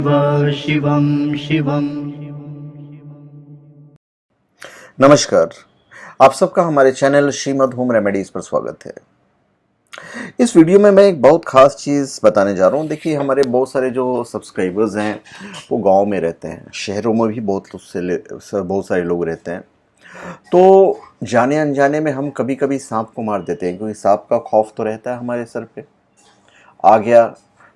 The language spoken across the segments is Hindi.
शिवं शिवं। नमस्कार, आप सबका हमारे चैनल श्रीमद होम रेमेडीज पर स्वागत है। इस वीडियो में मैं एक बहुत ख़ास चीज़ बताने जा रहा हूँ। देखिए, हमारे बहुत सारे जो सब्सक्राइबर्स हैं वो गांव में रहते हैं, शहरों में भी बहुत सारे लोग रहते हैं। तो जाने अनजाने में हम कभी कभी सांप को मार देते हैं, क्योंकि सांप का खौफ तो रहता है हमारे सर पे। आ गया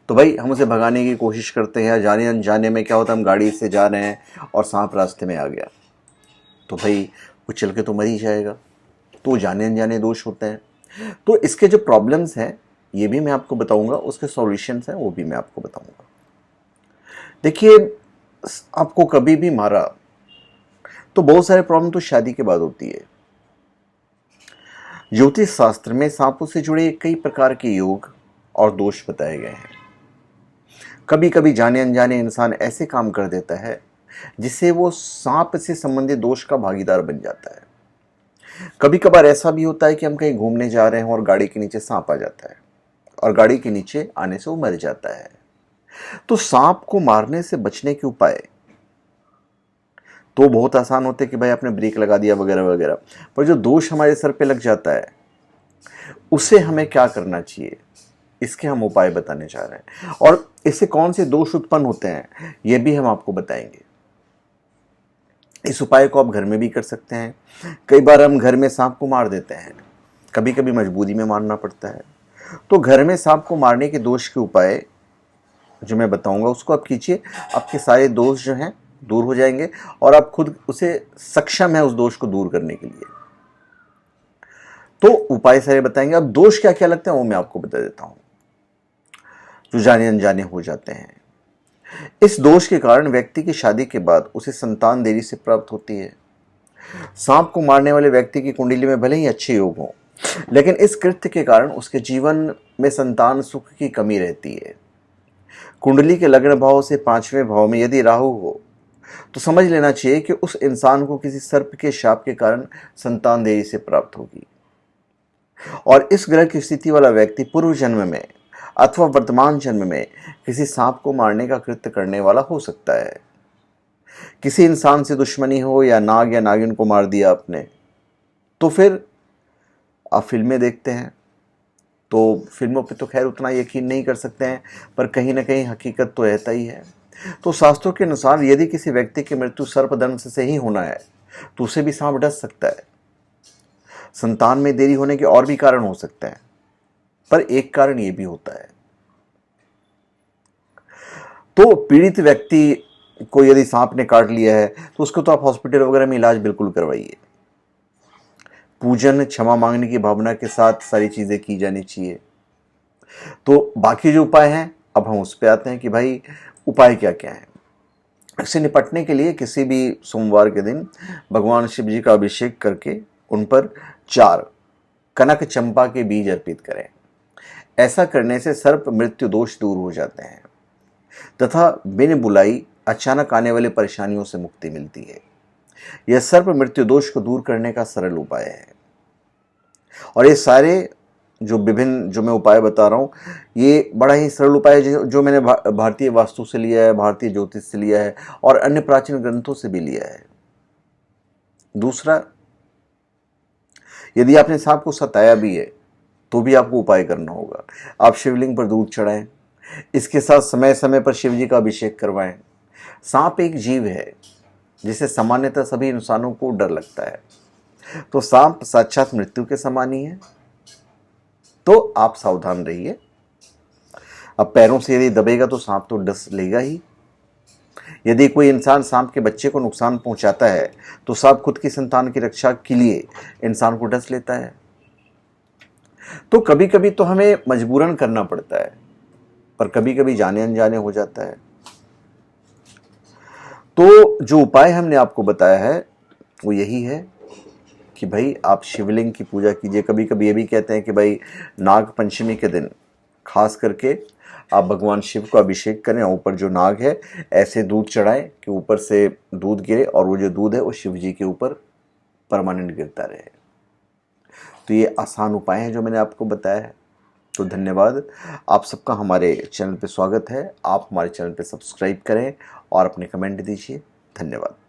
तो भाई हम उसे भगाने की कोशिश करते हैं। जाने अनजाने में क्या होता है, हम गाड़ी से जा रहे हैं और सांप रास्ते में आ गया तो भाई उछल के तो मर ही जाएगा। तो जाने अनजाने दोष होते हैं। तो इसके जो प्रॉब्लम्स हैं ये भी मैं आपको बताऊंगा, उसके सॉल्यूशंस हैं वो भी मैं आपको बताऊंगा। देखिए, आपको कभी भी मारा तो बहुत सारे प्रॉब्लम तो शादी के बाद होती है। ज्योतिष शास्त्र में सांपों से जुड़े कई प्रकार के योग और दोष बताए गए हैं। कभी कभी जाने अनजाने इंसान ऐसे काम कर देता है जिससे वो सांप से संबंधित दोष का भागीदार बन जाता है। कभी कभार ऐसा भी होता है कि हम कहीं घूमने जा रहे हैं और गाड़ी के नीचे सांप आ जाता है और गाड़ी के नीचे आने से वो मर जाता है। तो सांप को मारने से बचने के उपाय तो बहुत आसान होते हैं कि भाई आपने ब्रेक लगा दिया वगैरह वगैरह, पर जो दोष हमारे सर पे लग जाता है उसे हमें क्या करना चाहिए, इसके हम उपाय बताने जा रहे हैं। और इससे कौन से दोष उत्पन्न होते हैं ये भी हम आपको बताएंगे। इस उपाय को आप घर में भी कर सकते हैं। कई बार हम घर में सांप को मार देते हैं, कभी कभी मजबूरी में मारना पड़ता है। तो घर में सांप को मारने के दोष के उपाय जो मैं बताऊंगा उसको आप कीजिए, आपके सारे दोष जो हैं दूर हो जाएंगे और आप खुद उसे सक्षम है उस दोष को दूर करने के लिए। तो उपाय सारे बताएंगे। अब दोष क्या क्या लगते हैं वो मैं आपको बता देता हूं, जो जाने अनजाने हो जाते हैं। इस दोष के कारण व्यक्ति की शादी के बाद उसे संतान देरी से प्राप्त होती है। सांप को मारने वाले व्यक्ति की कुंडली में भले ही अच्छे योग हों, लेकिन इस कृत्य के कारण उसके जीवन में संतान सुख की कमी रहती है। कुंडली के लग्न भाव से 5वें भाव में यदि राहु हो तो समझ लेना चाहिए कि उस इंसान को किसी सर्प के शाप के कारण संतान देरी से प्राप्त होगी। और इस ग्रह की स्थिति वाला व्यक्ति पूर्व जन्म में अथवा वर्तमान जन्म में किसी सांप को मारने का कृत्य करने वाला हो सकता है। किसी इंसान से दुश्मनी हो या नाग या नागिन को मार दिया आपने, तो फिर आप फिल्में देखते हैं तो फिल्मों पे तो खैर उतना यकीन नहीं कर सकते हैं, पर कहीं ना कहीं हकीकत तो रहता ही है। तो शास्त्रों के अनुसार यदि किसी व्यक्ति की मृत्यु सर्पदंश से ही होना है तो उसे भी सांप डस सकता है। संतान में देरी होने के और भी कारण हो सकते हैं, पर एक कारण यह भी होता है। तो पीड़ित व्यक्ति को यदि सांप ने काट लिया है तो उसको तो आप हॉस्पिटल वगैरह में इलाज बिल्कुल करवाइए। पूजन क्षमा मांगने की भावना के साथ सारी चीजें की जानी चाहिए। तो बाकी जो उपाय हैं अब हम उस पर आते हैं कि भाई उपाय क्या क्या है। इससे निपटने के लिए किसी भी सोमवार के दिन भगवान शिव जी का अभिषेक करके उन पर 4 कनक चंपा के बीज अर्पित करें। ऐसा करने से सर्प मृत्यु दोष दूर हो जाते हैं तथा बिन बुलाई अचानक आने वाली परेशानियों से मुक्ति मिलती है। यह सर्प मृत्यु दोष को दूर करने का सरल उपाय है। और ये सारे जो मैं उपाय बता रहा हूँ ये बड़ा ही सरल उपाय है, जो मैंने भारतीय वास्तु से लिया है, भारतीय ज्योतिष से लिया है और अन्य प्राचीन ग्रंथों से भी लिया है। दूसरा, यदि आपने सांप को सताया भी है तो भी आपको उपाय करना होगा। आप शिवलिंग पर दूध चढ़ाएं, इसके साथ समय समय पर शिव जी का अभिषेक करवाएं। सांप एक जीव है जिसे सामान्यतः सभी इंसानों को डर लगता है, तो सांप साक्षात मृत्यु के समान ही है, तो आप सावधान रहिए। अब पैरों से यदि दबेगा तो सांप तो डस लेगा ही। यदि कोई इंसान सांप के बच्चे को नुकसान पहुंचाता है तो सांप खुद की संतान की रक्षा के लिए इंसान को डस लेता है। तो कभी कभी तो हमें मजबूरन करना पड़ता है, पर कभी कभी जाने अनजाने हो जाता है। तो जो उपाय हमने आपको बताया है वो यही है कि भाई आप शिवलिंग की पूजा कीजिए। कभी कभी ये भी कहते हैं कि भाई नाग पंचमी के दिन खास करके आप भगवान शिव को अभिषेक करें, ऊपर जो नाग है ऐसे दूध चढ़ाएं कि ऊपर से दूध गिरे और वो जो दूध है वो शिव जी के ऊपर परमानेंट गिरता रहे। तो ये आसान उपाय हैं जो मैंने आपको बताया है। तो धन्यवाद। आप सबका हमारे चैनल पे स्वागत है। आप हमारे चैनल पे सब्सक्राइब करें और अपने कमेंट दीजिए। धन्यवाद।